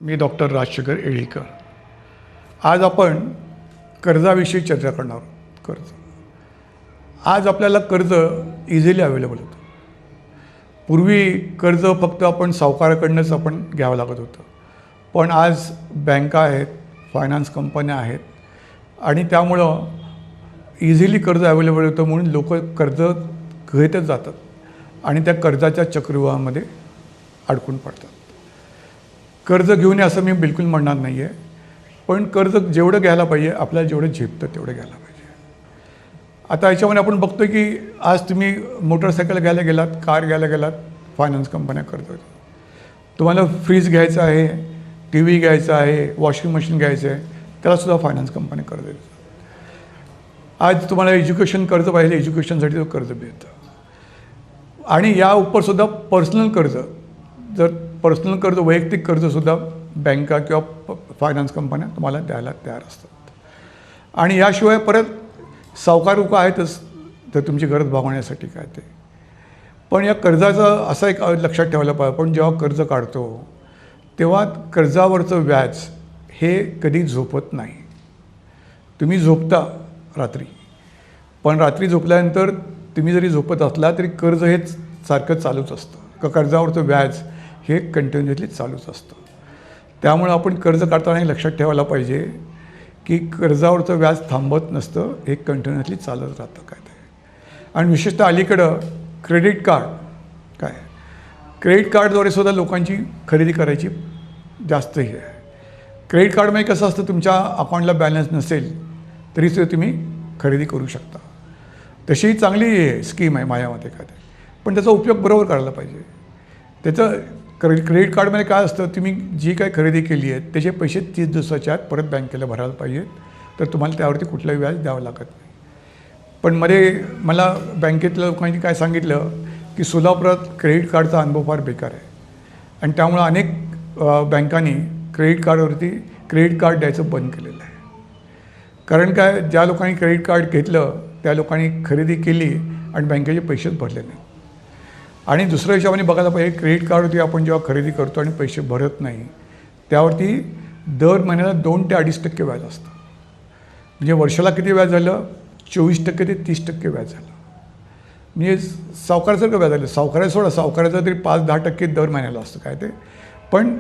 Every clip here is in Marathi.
मी डॉक्टर राजशेखर येळीकर. आज आपण कर्जाविषयी चर्चा करणार आहोत. कर्ज आज आपल्याला कर्ज इझिली अवेलेबल होतं. पूर्वी कर्ज फक्त आपण सावकाराकडनंच आपण घ्यावं लागत होतं, पण आज बँका आहेत, फायनान्स कंपन्या आहेत आणि त्यामुळं इझिली कर्ज अवेलेबल होतं म्हणून लोक कर्ज घेतच जातात आणि त्या कर्जाच्या चक्रव्यूहामध्ये अडकून पडतात. कर्ज घेऊ नये असं मी बिलकुल म्हणणार नाही आहे, पण कर्ज जेवढं घ्यायला पाहिजे आपल्याला जेवढं झेपतं तेवढं घ्यायला पाहिजे. आता याच्यामध्ये आपण बघतो की आज तुम्ही मोटरसायकल घ्यायला गेलात, कार घ्यायला गेलात, फायनान्स कंपन्या कर्ज देतात. तुम्हाला फ्रीज घ्यायचं आहे, टी व्ही घ्यायचा आहे, वॉशिंग मशीन घ्यायचं आहे, त्यालासुद्धा फायनान्स कंपन्या कर्ज देतात. आज तुम्हाला एज्युकेशन कर्ज पाहिजे, एज्युकेशनसाठी तो कर्ज मिळतं. आणि या उपरसुद्धा पर्सनल कर्ज, जर पर्सनल कर्ज वैयक्तिक कर्जसुद्धा बँका किंवा फायनान्स कंपन्या तुम्हाला द्यायला तयार असतात. आणि याशिवाय परत सावकार लोक आहेतच तर तुमची गरज भागवण्यासाठी काय ते. पण या कर्जाचं असं एक लक्षात ठेवायला पाहिजे, आपण जेव्हा कर्ज काढतो तेव्हा कर्जावरचं व्याज हे कधी झोपत नाही. तुम्ही झोपता रात्री, पण रात्री झोपल्यानंतर तुम्ही जरी झोपत असला तरी कर्ज हे सारखं चालूच असतं, का कर्जावरचं व्याज हे कंटिन्युअसली चालूच असतं. त्यामुळं आपण कर्ज काढताना हे लक्षात ठेवायला पाहिजे की कर्जावरचं व्याज थांबत नसतं, हे कंटिन्युअसली चालत राहतं काय ते. आणि विशेषतः अलीकडं क्रेडिट कार्ड क्रेडिट कार्डद्वारे सुद्धा लोकांची खरेदी करायची जास्त हे आहे. क्रेडिट कार्डमध्ये कसं असतं, तुमच्या अकाउंटला बॅलन्स नसेल तरी सुद्धा तुम्ही खरेदी करू शकता. तशी चांगली स्कीम आहे माझ्या मते काय ते, पण त्याचा उपयोग बरोबर करायला पाहिजे. त्याचं क्रेडिट कार्डमध्ये काय असतं, तुम्ही जी काय खरेदी केली आहे त्याचे पैसे 30 दिवसाच्या आत परत बँकेला भरायला पाहिजेत, तर तुम्हाला त्यावरती कुठलंही व्याज द्यावं लागत नाही. पण मला बँकेतल्या लोकांनी काय सांगितलं की सोलापुरात क्रेडिट कार्डचा अनुभव फार बेकार आहे आणि त्यामुळं अनेक बँकांनी क्रेडिट कार्ड द्यायचं बंद केलेलं आहे. कारण काय, ज्या लोकांनी क्रेडिट कार्ड घेतलं त्या लोकांनी खरेदी केली आणि बँकेचे पैसेच भरले नाही. आणि दुसऱ्या हिशोबाने बघायला पाहिजे, क्रेडिट कार्डवरती आपण जेव्हा खरेदी करतो आणि पैसे भरत नाही त्यावरती दर महिन्याला 2 ते 2.5% व्याज असतं. म्हणजे वर्षाला किती व्याज झालं, 24% ते 30% व्याज झालं. म्हणजे सावकारासारखं व्याज झालं. सावकाराचं तरी 5-10% दर महिन्याला असतं काय ते, पण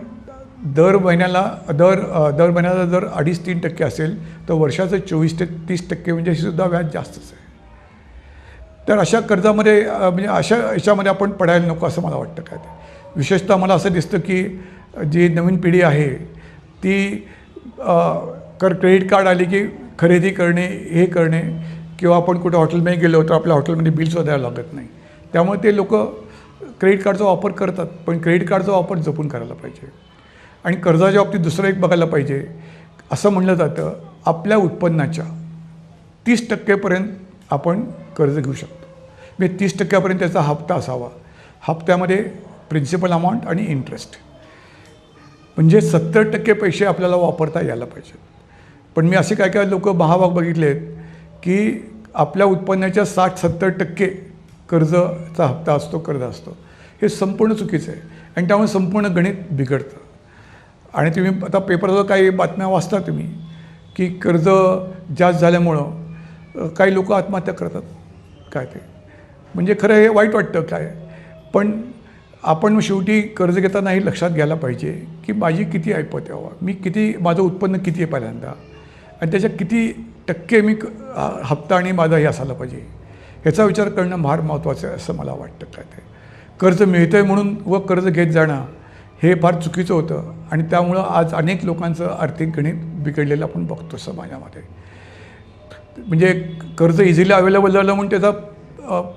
दर महिन्याला जर 2.5-3% असेल तर वर्षाचं 24 ते 30% म्हणजे हे सुद्धा व्याज जास्तच आहे. तर अशा कर्जामध्ये म्हणजे अशा याच्यामध्ये आपण पडायला नको असं मला वाटतं काय ते. विशेषतः मला असं दिसतं की जी नवीन पिढी आहे ती क्रेडिट कार्ड आली की खरेदी करणे, हे करणे, किंवा आपण कुठे हॉटेलमध्ये गेलो तर आपल्या हॉटेलमध्ये बिलसुद्धा द्यावं लागत नाही. त्यामुळे ते लोक क्रेडिट कार्डचा वापर करतात, पण क्रेडिट कार्डचा वापर जपून करायला पाहिजे. आणि कर्जाच्या बाबतीत दुसरं एक बघायला पाहिजे, असं म्हणलं जातं आपल्या उत्पन्नाच्या 30% आपण कर्ज घेऊ शकतो. म्हणजे 30% त्याचा हप्ता असावा. हप्त्यामध्ये प्रिन्सिपल अमाऊंट आणि इंटरेस्ट, म्हणजे 70% पैसे आपल्याला वापरता यायला पाहिजेत. पण मी असे काय लोक महाभाग बघितले आहेत की आपल्या उत्पन्नाच्या 60-70% कर्जाचा हप्ता असतो, कर्ज असतो. हे संपूर्ण चुकीचं आहे आणि त्यामुळे संपूर्ण गणित बिघडतं. आणि तुम्ही आता पेपरवर काही बातम्या वाचता तुम्ही की कर्ज जास्त झाल्यामुळं काही लोक आत्महत्या करतात काय ते. म्हणजे खरं हे वाईट वाटतं काय, पण आपण शेवटी कर्ज घेताना हे लक्षात घ्यायला पाहिजे की माझी किती ऐपत यावं, माझं उत्पन्न किती आहे पहिल्यांदा, आणि त्याच्या किती टक्के मी हप्ता आणि माझा हे असायला पाहिजे, ह्याचा विचार करणं फार महत्त्वाचं आहे असं मला वाटतं काय ते. कर्ज मिळतं आहे म्हणून व कर्ज घेत जाणं हे फार चुकीचं होतं आणि त्यामुळं आज अनेक लोकांचं आर्थिक गणित बिघडलेलं आपण बघतो समाजामध्ये. म्हणजे कर्ज इझिली अवेलेबल झालं म्हणून त्याचा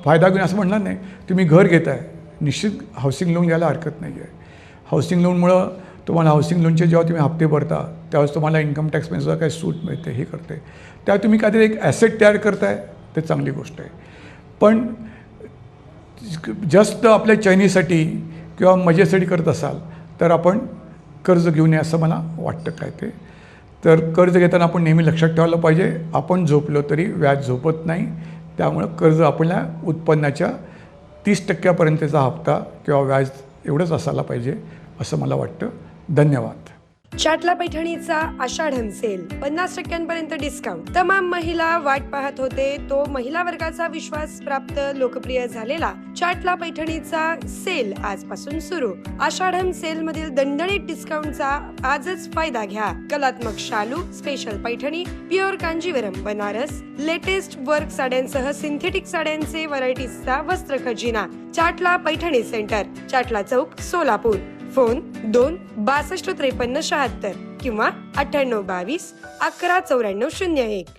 फायदा घेऊन असं म्हणणार नाही. तुम्ही घर घेताय, निश्चित हाऊसिंग लोन घ्यायला हरकत नाही आहे. हाऊसिंग लोनमुळं तुम्हाला हाऊसिंग लोनचे जेव्हा तुम्ही हप्ते भरता त्यावेळेस तुम्हाला इन्कम टॅक्समध्ये सुद्धा काही सूट मिळते, हे करते. त्यावेळी तुम्ही काहीतरी एक ॲसेट तयार करताय, ते चांगली गोष्ट आहे. पण जास्त आपल्या चैनीसाठी किंवा मजेसाठी करत असाल तर आपण कर्ज घेऊ नये असं मला वाटतं काय ते. तर कर्ज घेताना आपण नेहमी लक्षात ठेवायला पाहिजे, आपण झोपलो तरी व्याज झोपत नाही. त्यामुळं कर्ज आपल्या उत्पन्नाच्या 30%पर्यंतचा हप्ता किंवा व्याज एवढंच असायला पाहिजे असं मला वाटतं. धन्यवाद. चाटला पैठणीचा आषाढन सेल 50% डिस्काउंट. तमाम महिला वाट पाहत होते तो महिला वर्गाचा विश्वास प्राप्त लोकप्रिय झालेला चाटला पैठणीचा सेल आजपासून सुरू. आषाढन सेल मधील दणदणीत डिस्काउंटचा आजच फायदा घ्या. कलात्मक शालू, special Paithani, pure Kanjivaram, Banaras, latest work साड्यांसह सिंथेटिक साड्यांचे व्हरायटीजचा वस्त्र खजिना. चाटला पैठणी सेंटर, चाटला चौक, सोलापूर. फोन 2-62-53-76 किंवा 98-22-11-94-01.